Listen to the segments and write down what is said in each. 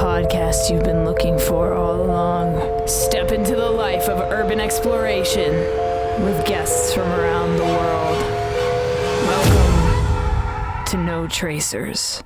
podcast you've been looking for all along. Step into the life of urban exploration with guests from around the world. Welcome to No Tracers.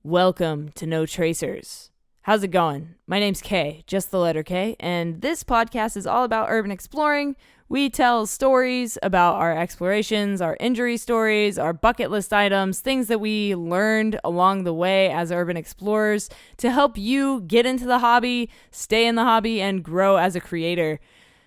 Welcome to No Tracers. How's it going? My name's K, just the letter K, and this podcast is all about urban exploring. We tell stories about our explorations, our injury stories, our bucket list items, things that we learned along the way as urban explorers to help you get into the hobby, stay in the hobby, and grow as a creator.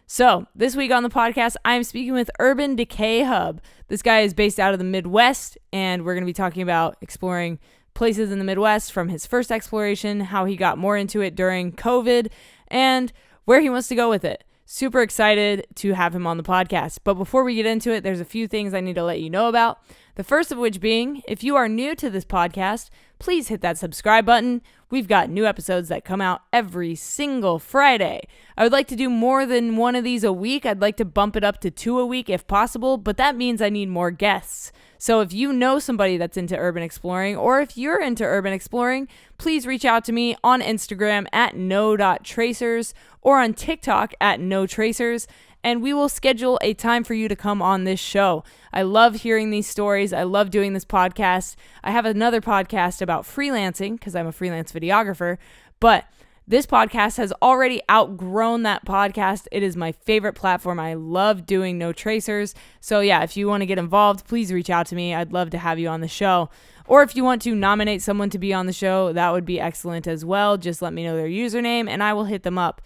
So, this week on the podcast, I'm speaking with Urban Decay Hub. This guy is based out of the Midwest, and we're going to be talking about exploring places in the Midwest from his first exploration, how he got more into it during COVID, and where he wants to go with it. Super excited to have him on the podcast. But before we get into it, there's a few things I need to let you know about. The first of which being, if you are new to this podcast, please hit that subscribe button. We've got new episodes that come out every single Friday. I would like to do more than one of these a week. I'd like to bump it up to 2 a week if possible, but that means I need more guests. So if you know somebody that's into urban exploring, or if you're into urban exploring, please reach out to me on Instagram at no.tracers or on TikTok at notracers, and we will schedule a time for you to come on this show. I love hearing these stories. I love doing this podcast. I have another podcast about freelancing because I'm a freelance videographer, but this podcast has already outgrown that podcast. It is my favorite platform. I love doing No Tracers. So yeah, if you want to get involved, please reach out to me. I'd love to have you on the show. Or if you want to nominate someone to be on the show, that would be excellent as well. Just let me know their username and I will hit them up.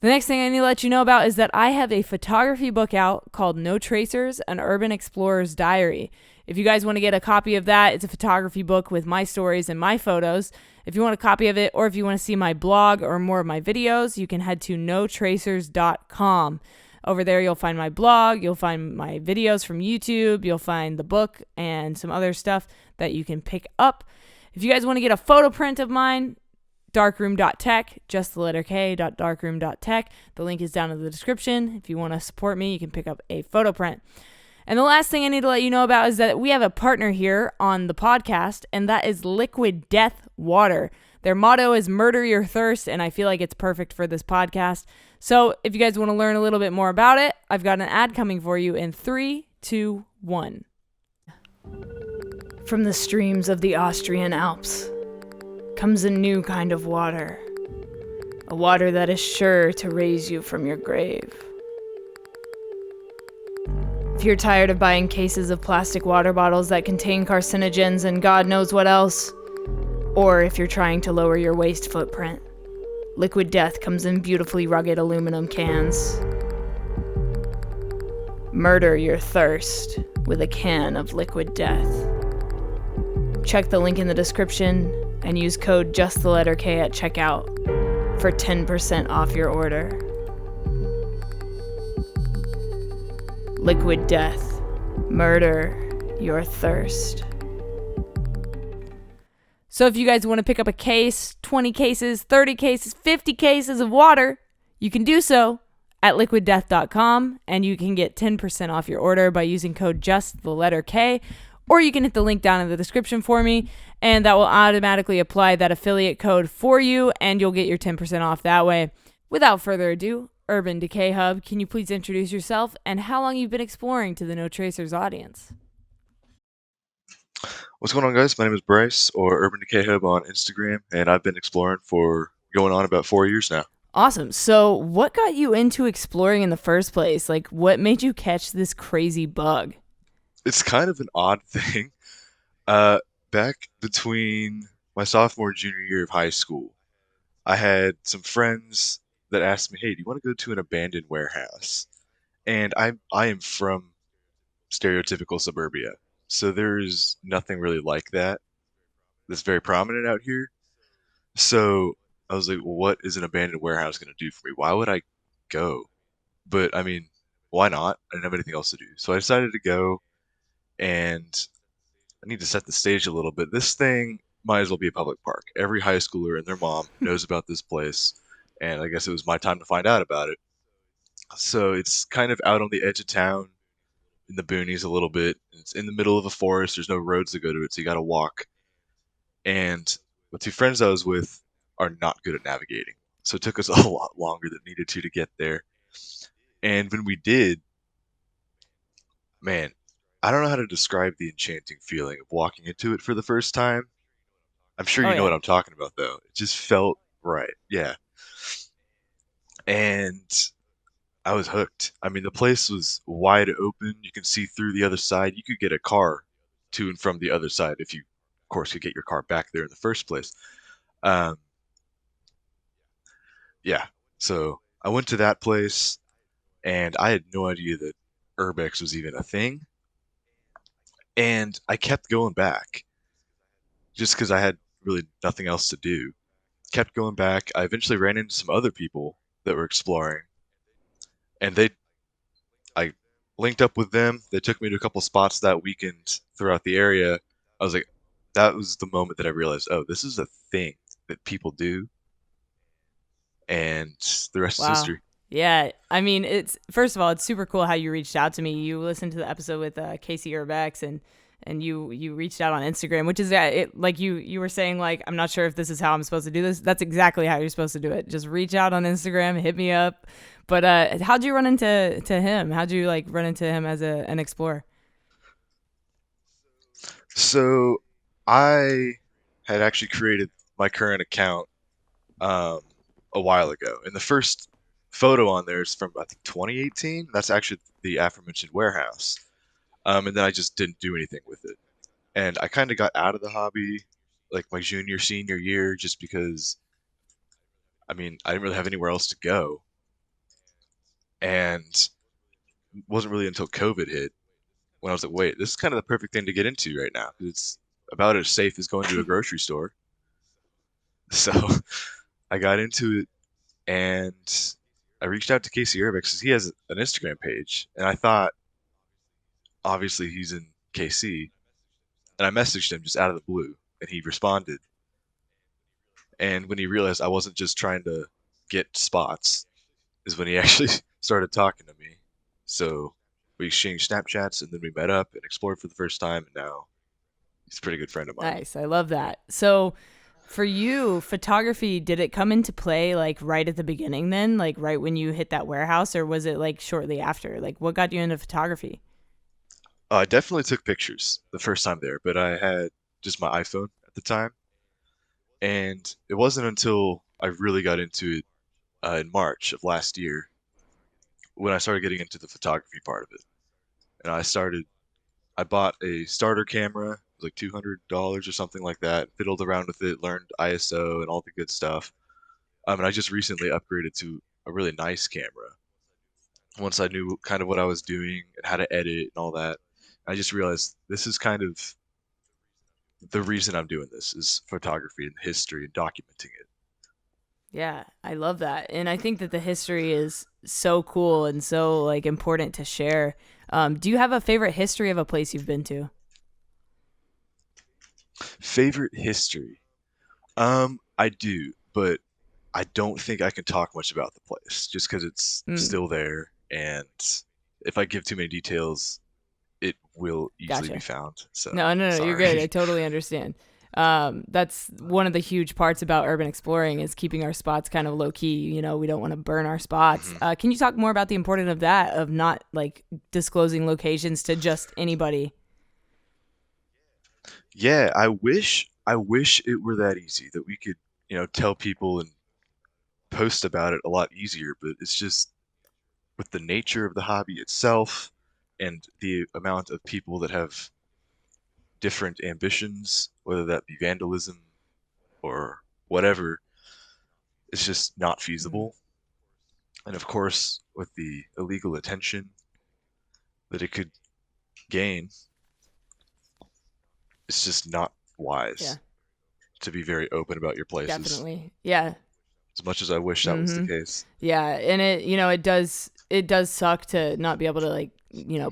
The next thing I need to let you know about is that I have a photography book out called No Tracers, an Urban Explorer's Diary. If you guys want to get a copy of that, it's a photography book with my stories and my photos. If you want a copy of it, or if you want to see my blog or more of my videos, you can head to notracers.com. Over there, you'll find my blog, you'll find my videos from YouTube, you'll find the book and some other stuff that you can pick up. If you guys want to get a photo print of mine, darkroom.tech, just the letter K, darkroom.tech. The link is down in the description. If you want to support me, you can pick up a photo print. And the last thing I need to let you know about is that we have a partner here on the podcast, and that is Liquid Death Water. Their motto is murder your thirst, and I feel like it's perfect for this podcast. So if you guys want to learn a little bit more about it, I've got an ad coming for you in 3, 2, 1. From the streams of the Austrian Alps comes a new kind of water. A water that is sure to raise you from your grave. If you're tired of buying cases of plastic water bottles that contain carcinogens and God knows what else, or if you're trying to lower your waste footprint, Liquid Death comes in beautifully rugged aluminum cans. Murder your thirst with a can of Liquid Death. Check the link in the description and use code just the letter K at checkout for 10% off your order. Liquid Death. Murder your thirst. So if you guys want to pick up a case, 20 cases, 30 cases, 50 cases of water, you can do so at liquiddeath.com, and you can get 10% off your order by using code just the letter K, or you can hit the link down in the description for me, and that will automatically apply that affiliate code for you, and you'll get your 10% off that way. Without further ado, Urban Decay Hub, can you please introduce yourself and how long you've been exploring to the No Tracers audience? What's going on, guys? My name is Bryce, or Urban Decay Hub on Instagram, and I've been exploring for going on about 4 years now. Awesome. So what got you into exploring in the first place? Like, what made you catch this crazy bug? It's kind of an odd thing. Back between my sophomore and junior year of high school, I had some friends that asked me, hey, do you want to go to an abandoned warehouse? And I am from stereotypical suburbia, so there's nothing really like that that's very prominent out here. So I was like, well, what is an abandoned warehouse going to do for me? Why would I go? But I mean, why not? I didn't have anything else to do. So I decided to go, and I need to set the stage a little bit. This thing might as well be a public park. Every high schooler and their mom knows about this place, and I guess it was my time to find out about it. So it's kind of out on the edge of town, in the boonies a little bit. It's in the middle of a forest. There's no roads to go to it, so you got to walk. And the two friends I was with are not good at navigating. So it took us a lot longer than needed to get there. And when we did, man, I don't know how to describe the enchanting feeling of walking into it for the first time. I'm sure Oh you know what yeah. I'm talking about, though. It just felt right. Yeah. And I was hooked. I mean, the place was wide open. You can see through the other side. You could get a car to and from the other side if you, of course, could get your car back there in the first place. Um, yeah. So I went to that place, and I had no idea that Urbex was even a thing. And I kept going back just because I had really nothing else to do. Kept going back. I eventually ran into some other people that were exploring, and I linked up with them. They took me to a couple spots that weekend throughout the area. I was like, that was the moment that I realized, oh, this is a thing that people do, and the rest is Wow. history. Yeah. I mean, it's first of all, it's super cool how you reached out to me. You listened to the episode with KCUrbex and you reached out on Instagram, which is like you were saying like I'm not sure if this is how I'm supposed to do this. That's exactly how you're supposed to do it. Just reach out on Instagram, hit me up. But how'd you run into him? How'd you like run into him as an explorer? So I had actually created my current account um, a while ago, and the first photo on there is from I think 2018. That's actually the aforementioned warehouse. And then I just didn't do anything with it. And I kind of got out of the hobby like my junior, senior year just because, I mean, I didn't really have anywhere else to go. And it wasn't really until COVID hit when I was like, wait, this is kind of the perfect thing to get into right now. 'Cause it's about as safe as going to a grocery store. So I got into it and I reached out to KCUrbex because he has an Instagram page. And I thought, obviously, he's in KC. And I messaged him just out of the blue. And he responded. And when he realized I wasn't just trying to get spots, is when he actually started talking to me. So we exchanged Snapchats and then we met up and explored for the first time. And now he's a pretty good friend of mine. Nice. I love that. So for you, photography, did it come into play like right at the beginning then? Like right when you hit that warehouse, or was it like shortly after? Like what got you into photography? I definitely took pictures the first time there, but I had just my iPhone at the time. And it wasn't until I really got into it in March of last year when I started getting into the photography part of it. And I bought a starter camera, it was like $200 or something like that, fiddled around with it, learned ISO and all the good stuff. And I just recently upgraded to a really nice camera. Once I knew kind of what I was doing and how to edit and all that, I just realized this is kind of the reason I'm doing this is photography and history and documenting it. Yeah, I love that. And I think that the history is so cool and so like important to share. Do you have a favorite history of a place you've been to? Favorite history? I do, but I don't think I can talk much about the place just because it's Mm, still there, and if I give too many details, it will easily be gotcha. found. So No, you're good. I sorry. totally understand. That's one of the huge parts about urban exploring is keeping our spots kind of low key. You know, we don't want to burn our spots. Mhm. Can you talk more about the importance of that, of not like disclosing locations to just anybody? Yeah, I wish it were that easy that we could, tell people and post about it a lot easier, but it's just with the nature of the hobby itself and the amount of people that have different ambitions, whether that be vandalism or whatever, it's just not Mm, feasible. And of course, with the illegal attention that it could gain, it's just not yeah, wise to be very open about your places, definitely. Yeah. as much as I wish that was the Mm-hmm. case. Yeah, and it does suck to not be able to like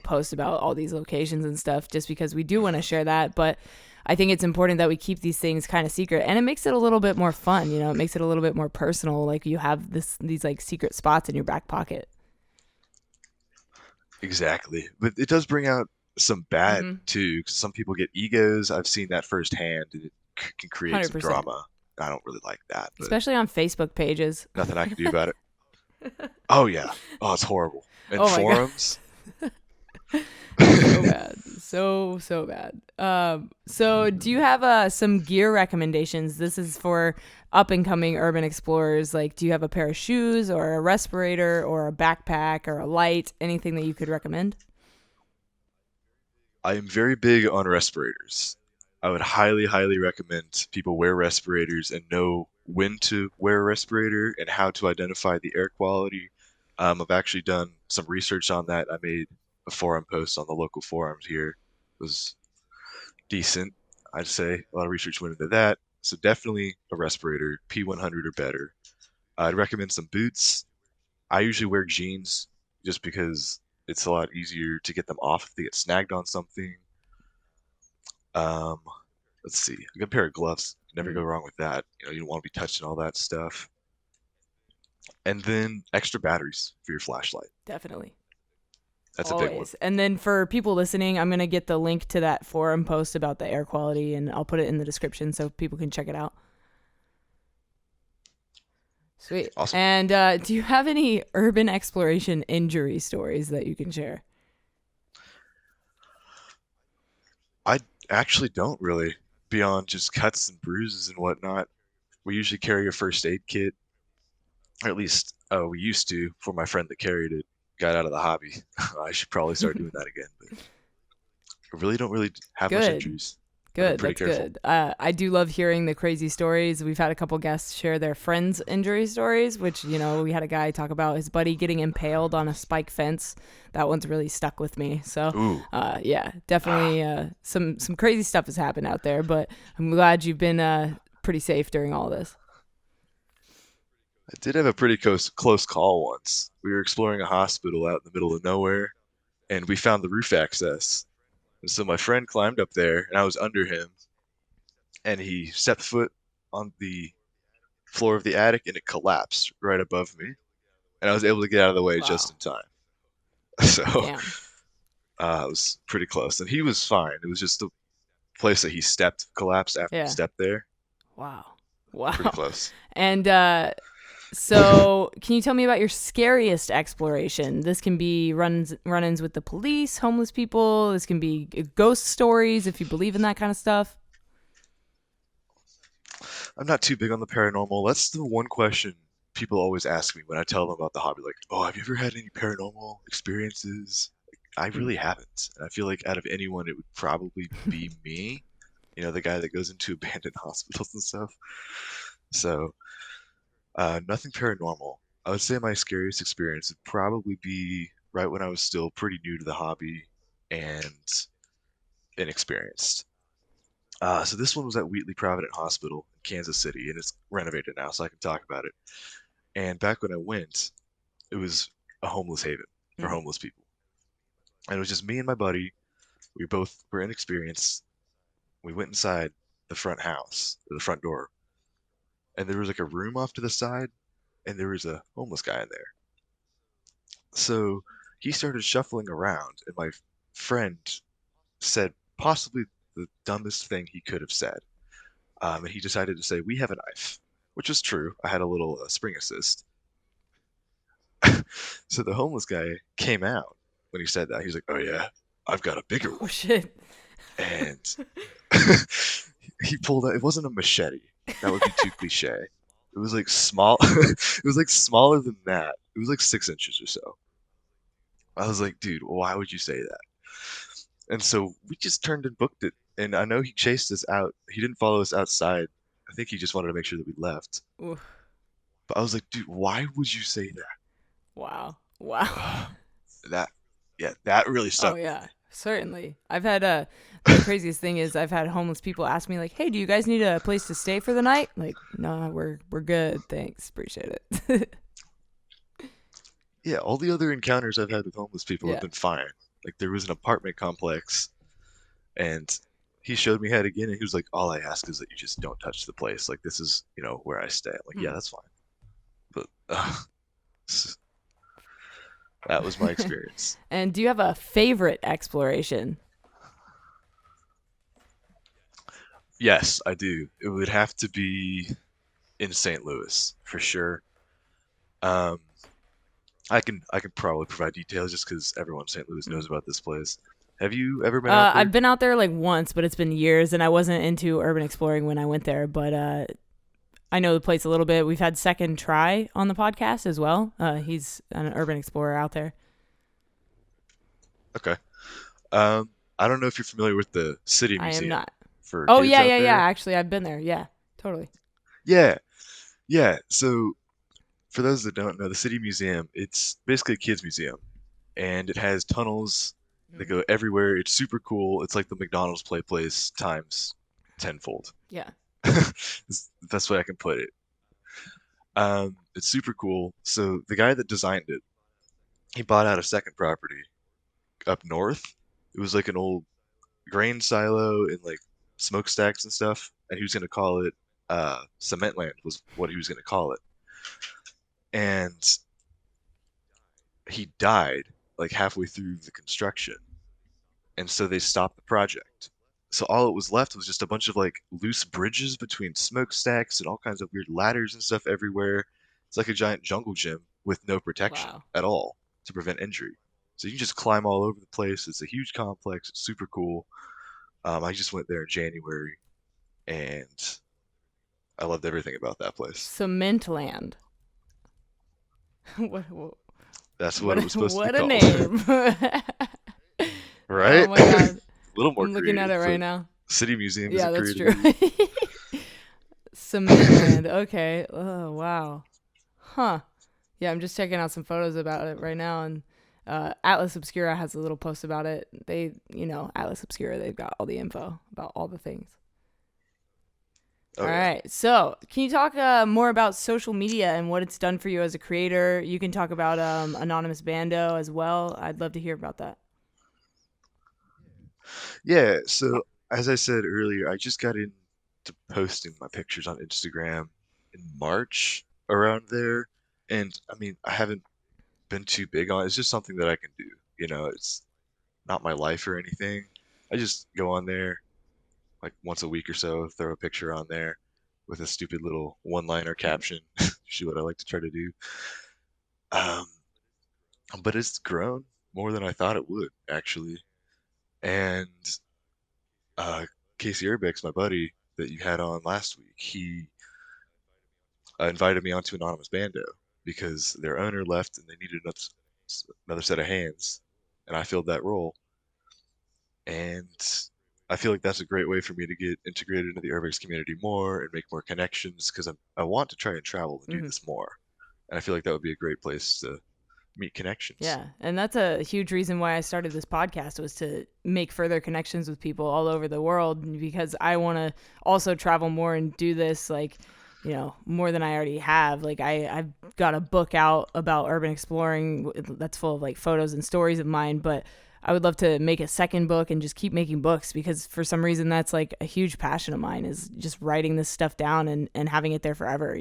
post about all these locations and stuff just because we do want to Mhm. share that, but I think it's important that we keep these things kind of secret, and it makes it a little bit more fun. It makes it a little bit more personal. Like you have these like secret spots in your back pocket. Exactly. But it does bring out some bad Mm-hmm. too, 'cause some people get egos. I've seen that firsthand. can create some 100%. drama. I don't really like that, but Especially on Facebook pages. nothing I can do about it. Oh yeah. Oh, it's horrible. And Oh my God. forums. So bad. So bad. So do you have some gear recommendations? This is for up and coming urban explorers. Like, do you have a pair of shoes or a respirator or a backpack or a light? Anything that you could recommend? I am very big on respirators. I would highly recommend people wear respirators and know when to wear a respirator and how to identify the air quality. I've actually done some research on that. I made a forum post on the local forums here. It was decent, I'd say. A lot of research went into that. So definitely a respirator, P100 or better. I'd recommend some boots. I usually wear jeans just because it's a lot easier to get them off if they get snagged on something. Um, let's see, a good pair of gloves. Never go wrong with that. You don't want to be touching all that stuff. And then extra batteries for your flashlight. Definitely. That's Always. a big one. And then for people listening, I'm going to get the link to that forum post about the air quality, and I'll put it in the description so people can check it out. Sweet. Awesome. And do you have any urban exploration injury stories that you can share? I actually don't really, beyond just cuts and bruises and whatnot. We usually carry a first aid kit, or at least we used to before my friend that carried it got out of the hobby. I should probably start doing that again, but I really don't have much Good. injuries. Good. pretty That's careful. good. I do love hearing the crazy stories. We've had a couple guests share their friends' injury stories, which, we had a guy talk about his buddy getting impaled on a spike fence. That one's really stuck with me. So, Ooh. yeah, definitely some crazy stuff has happened out there, but I'm glad you've been pretty safe during all this. I did have a pretty close call once. We were exploring a hospital out in the middle of nowhere, and we found the roof access. And so my friend climbed up there, and I was under him, and he stepped foot on the floor of the attic, and it collapsed right above me. And I was able to get out of the way just in time. So Damn. it was pretty close. And he was fine. It was just the place that he stepped collapsed after he stepped there. Wow. Pretty close. And so can you tell me about your scariest exploration? This can be run-ins with the police, homeless people. This can be ghost stories if you believe in that kind of stuff. I'm not too big on the paranormal. That's the one question people always ask me when I tell them about the hobby. Like, oh, have you ever had any paranormal experiences? I really haven't. And I feel like out of anyone, it would probably be me. The guy that goes into abandoned hospitals and stuff. So, nothing paranormal. I would say my scariest experience would probably be right when I was still pretty new to the hobby and inexperienced. So this one was at Wheatley Provident Hospital in Kansas City, and it's renovated now, so I can talk about it. And back when I went, it was a homeless haven for homeless people. And it was just me and my buddy. We both were inexperienced. We went inside the front house, or the front door, and there was like a room off to the side, and there was a homeless guy in there. So he started shuffling around, and my friend said possibly the dumbest thing he could have said. And he decided to say, "We have a knife," which was true. I had a little spring assist. So the homeless guy came out when he said that. He was like, "Oh yeah, I've got a bigger one." Oh, shit. And he pulled out, it wasn't a machete. That would be too cliche. It was like small. It was like smaller than that. It was like 6 inches or so. I was like, dude, why would you say that? And so we just turned and booked it. And I know he chased us out. He didn't follow us outside. I think he just wanted to make sure that we left. Oof. But I was like, dude, why would you say that? Wow. That really stuck. Oh, yeah, certainly. I've had the craziest thing is I've had homeless people ask me like, "Hey, do you guys need a place to stay for the night?" Like, "No, we're good. Thanks. Appreciate it." Yeah, all the other encounters I've had with homeless people have been fine. Like there was an apartment complex, and he showed me how to get in. He was like, "All I ask is that you just don't touch the place. Like this is, where I stay." I'm like, "Yeah, that's fine." But that was my experience. And do you have a favorite exploration? Yes, I do. It would have to be in St. Louis for sure. Um, I can probably provide details just because everyone in St. Louis knows about this place. Have you ever been out I've there? been out there like once, but it's been years, and I wasn't into urban exploring when I went there. But I know the place a little bit. We've had Second Try on the podcast as well. He's an urban explorer out there. Okay. Um, I don't know if you're familiar with the City I am Museum not. for Oh kids yeah, out yeah, yeah. there. Actually, I've been there. Yeah, totally. Yeah, yeah. So for those that don't know, the City Museum, it's basically a kids museum, and it has tunnels that Hmm. go everywhere. It's super cool. It's like the McDonald's play place times tenfold. Yeah. Is the best way I can put it. It's super cool. So the guy that designed it, he bought out a second property up north. It was like an old grain silo and like smokestacks and stuff, and he was gonna call it Cement Land was what he was gonna call it. And he died like halfway through the construction, and so they stopped the project. So all it was left was just a bunch of like loose bridges between smokestacks and all kinds of weird ladders and stuff everywhere. It's like a giant jungle gym with no protection Wow. at all to prevent injury. So you can just climb all over the place. It's a huge complex. It's super cool. I just went there in January, and I loved everything about that place. Cement Land. what, That's what it what was supposed to be what a called, name. Oh right? my A god. little more I'm looking at creative, it right but now. City Museum Yeah, isn't that's creative true. either. Cement Land. Okay. Oh, wow. Huh. Yeah, I'm just checking out some photos about it right now, and Atlas Obscura has a little post about it. Atlas Obscura, they've got all the info about all the things. Oh All yeah. right. So, can you talk more about social media and what it's done for you as a creator? You can talk about Anonymous Bando as well. I'd love to hear about that. Yeah, so as I said earlier, I just got into posting my pictures on Instagram in March around there. And I mean, I haven't been too big on it. It's just something that I can do. It's not my life or anything. I just go on there like once a week or so, throw a picture on there with a stupid little one-liner caption. Usually what I like to try to do. Um, but it's grown more than I thought it would, actually. And uh, KCUrbex, my buddy that you had on last week, he invited me onto Anonymous Bando because their owner left and they needed another set of hands, and I filled that role. And I feel like that's a great way for me to get integrated into the Urbex community more and make more connections because I want to try and travel and do Hmm. this more. And I feel like that would be a great place to meet connections. Yeah, and that's a huge reason why I started this podcast was to make further connections with people all over the world because I want to also travel more and do this more than I already have. Like I've got a book out about urban exploring that's full of like photos and stories of mine, but I would love to make a second book and just keep making books because for some reason that's like a huge passion of mine is just writing this stuff down and having it there forever.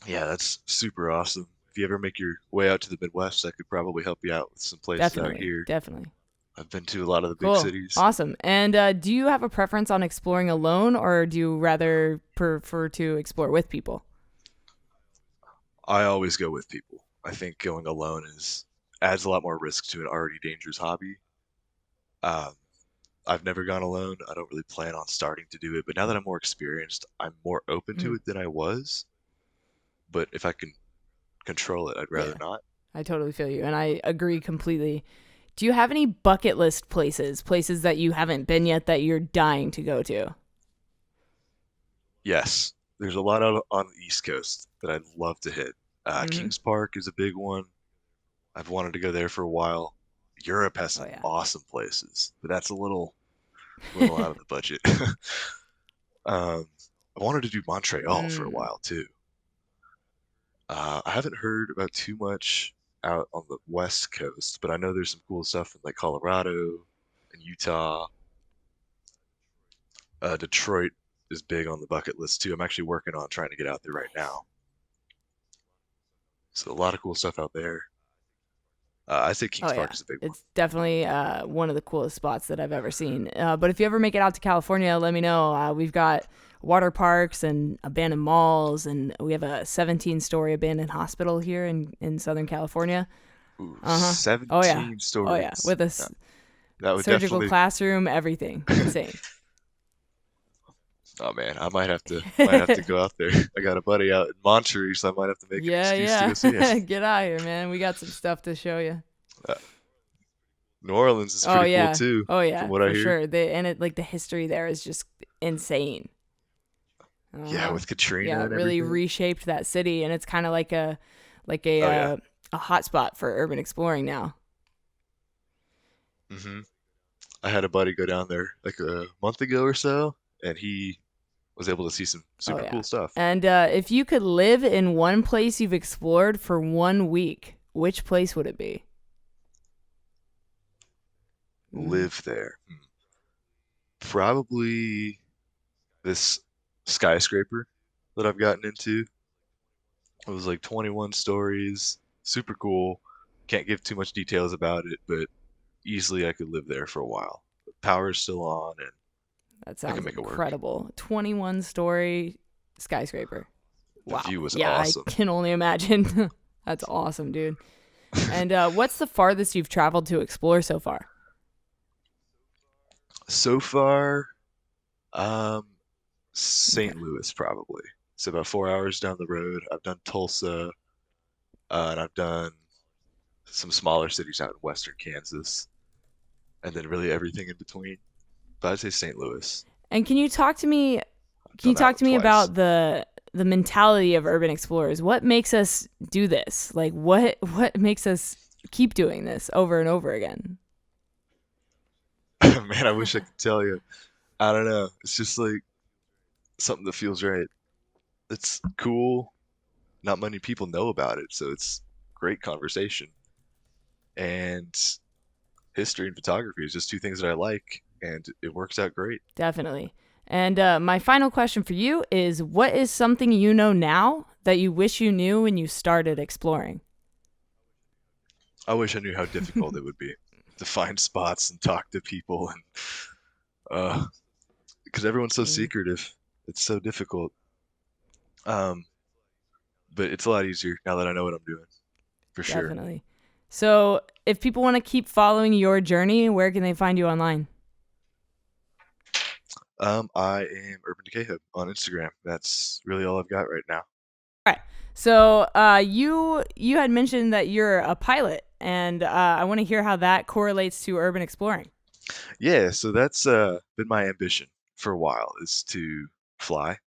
Yeah, that's super awesome. If you ever make your way out to the Midwest, I could probably help you out with some places out Definitely, here. definitely. I've been to a lot of the big Cool. cities. Awesome. And do you have a preference on exploring alone or do you rather prefer to explore with people? I always go with people. I think going alone is adds a lot more risk to an already dangerous hobby. Um, I've never gone alone. I don't really plan on starting to do it, but now that I'm more experienced, I'm more open to Mhm. it than I was. But if I can control it, I'd rather Yeah, not. I totally feel you. And I agree completely. Do you have any bucket list places that you haven't been yet that you're dying to go to? Yes, there's a lot out on the East Coast that I'd love to hit. Hmm. Kings Park is a big one. I've wanted to go there for a while. Europe has Oh, some yeah. awesome places, but that's a little out of the budget. I wanted to do Montreal for a Mm. while too. I haven't heard about too much out on the West Coast, but I know there's some cool stuff in like Colorado and Utah. Detroit is big on the bucket list too. I'm actually working on trying to get out there right Nice. now. So a lot of cool stuff out there. I say Kings Oh Park yeah, is a big one. it's definitely one of the coolest spots that I've ever seen. But if you ever make it out to California, let me know. We've got water parks and abandoned malls, and we have a 17-story abandoned hospital here in Southern California. Ooh, Oh yeah, 17 oh yeah, stories. with a Yeah, that would surgical definitely. classroom, everything. Insane. Oh man, I might have to go out there. I got a buddy out in Monterey, so I might have to make an Yeah, excuse to go see him. yeah. Get out here, man. We got some stuff to show you. Uh, New Orleans is Oh pretty cool yeah. too, Oh from yeah, what I for hear. sure. The history there is just insane. Yeah, Uh-huh. with Katrina Yeah, it and really everything. reshaped that city, and it's kind of like Oh yeah. a hot spot for urban exploring now. hmm I had a buddy go down there like a month ago or so, and he was able to see some Oh super yeah. cool stuff. And if you could live in one place you've explored for 1 week, which place would it be? Hmm. Live there. Probably this skyscraper that I've gotten into. It was like 21 stories, super cool. Can't give too much details about it, but easily I could live there for a while. The power is still on, and That I can sounds make it work. incredible. 21-story skyscraper. The Wow. view was Yeah, I awesome. can only imagine. That's awesome, dude. And what's the farthest you've traveled to explore so far? So far, um, St. Okay. Louis probably. It's about 4 hours down the road. I've done Tulsa, and I've done some smaller cities out in western Kansas, and then really everything in between. But I'd say St. Louis. And I've can you done that talk one to me twice. about the mentality of urban explorers? What makes us do this? Like what makes us keep doing this over and over again? Man, I wish I could tell you. I don't know. It's just like something that feels right. It's cool. Not many people know about it, so it's great conversation. And history and photography is just two things that I like, and it works out great. Definitely. And my final question for you is what is something you know now that you wish you knew when you started exploring? I wish I knew how difficult it would be to find spots and talk to people, and because everyone's so Mm, secretive, it's so difficult. Um, but it's a lot easier now that I know what I'm doing, for sure. definitely. So, if people want to keep following your journey, where can they find you online? I am Urban Decay Hub on Instagram. That's really all I've got right now. All right. So, you had mentioned that you're a pilot, and I want to hear how that correlates to urban exploring. Yeah, so that's been my ambition for a while is to fly.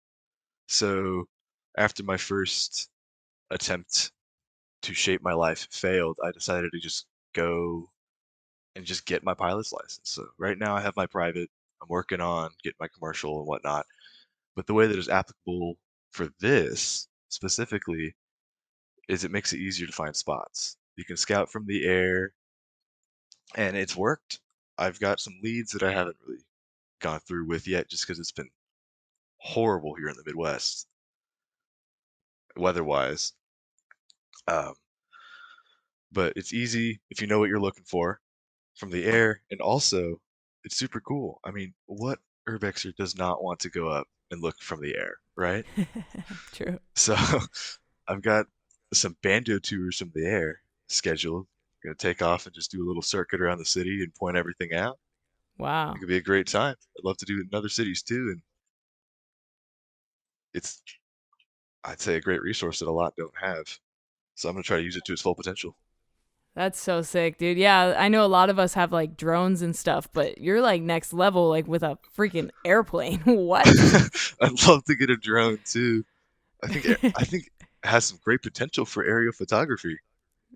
So after my first attempt to shape my life failed, I decided to just go and just get my pilot's license. So right now I have my private. I'm working on getting my commercial and whatnot. But the way that is applicable for this specifically is it makes it easier to find spots. You can scout from the air, and it's worked. I've got some leads that I haven't really gone through with yet just because it's been horrible here in the Midwest, weather-wise. Um, but it's easy if you know what you're looking for from the air, and also it's super cool. I mean, what urbexer does not want to go up and look from the air, right? True. So I've got some bando tours from the air scheduled. Gonna take off and just do a little circuit around the city and point everything out. It Wow. could be a great time. I'd love to do it in other cities too, and it's I'd say a great resource that a lot don't have. So I'm gonna try to use it to its full potential. That's so sick, dude. Yeah, I know a lot of us have like drones and stuff, but you're like next level, like with a freaking airplane. What? I'd love to get a drone too. I think it has some great potential for aerial photography.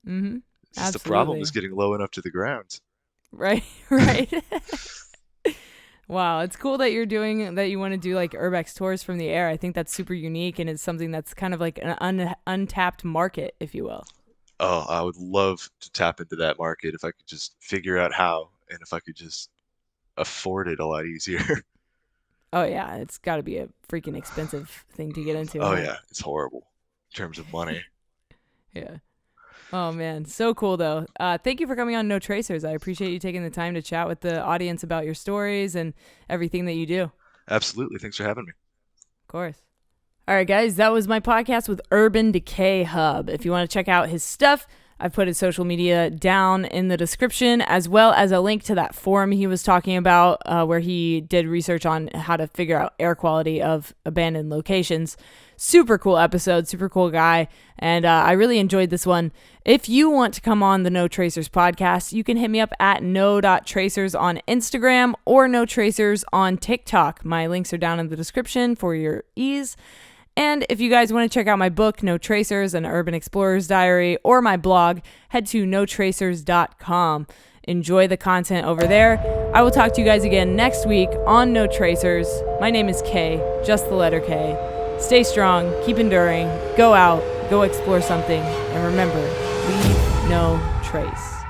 Mm-hmm. It's just the problem is Absolutely. getting low enough to the ground. Right, right. Wow, it's cool that you're doing that. You want to do like urbex tours from the air. I think that's super unique, and it's something that's kind of like an untapped market, if you will. Oh, I would love to tap into that market if I could just figure out how and if I could just afford it a lot easier. Oh yeah, it's got to be a freaking expensive thing to get into, Oh huh? yeah, it's horrible in terms of money. Yeah. Oh, man. So cool, though. Thank you for coming on No Tracers. I appreciate you taking the time to chat with the audience about your stories and everything that you do. Absolutely. Thanks for having me. Of course. All right, guys, that was my podcast with Urban Decay Hub. If you want to check out his stuff, I've put his social media down in the description, as well as a link to that forum he was talking about where he did research on how to figure out air quality of abandoned locations. Super cool episode, super cool guy, and I really enjoyed this one. If you want to come on the No Tracers podcast, you can hit me up at no.tracers on Instagram or No Tracers on TikTok. My links are down in the description for your ease. And if you guys want to check out my book, No Tracers, an Urban Explorer's Diary, or my blog, head to notracers.com. Enjoy the content over there. I will talk to you guys again next week on No Tracers. My name is K, just the letter K. Stay strong, keep enduring, go out, go explore something, and remember, leave no trace.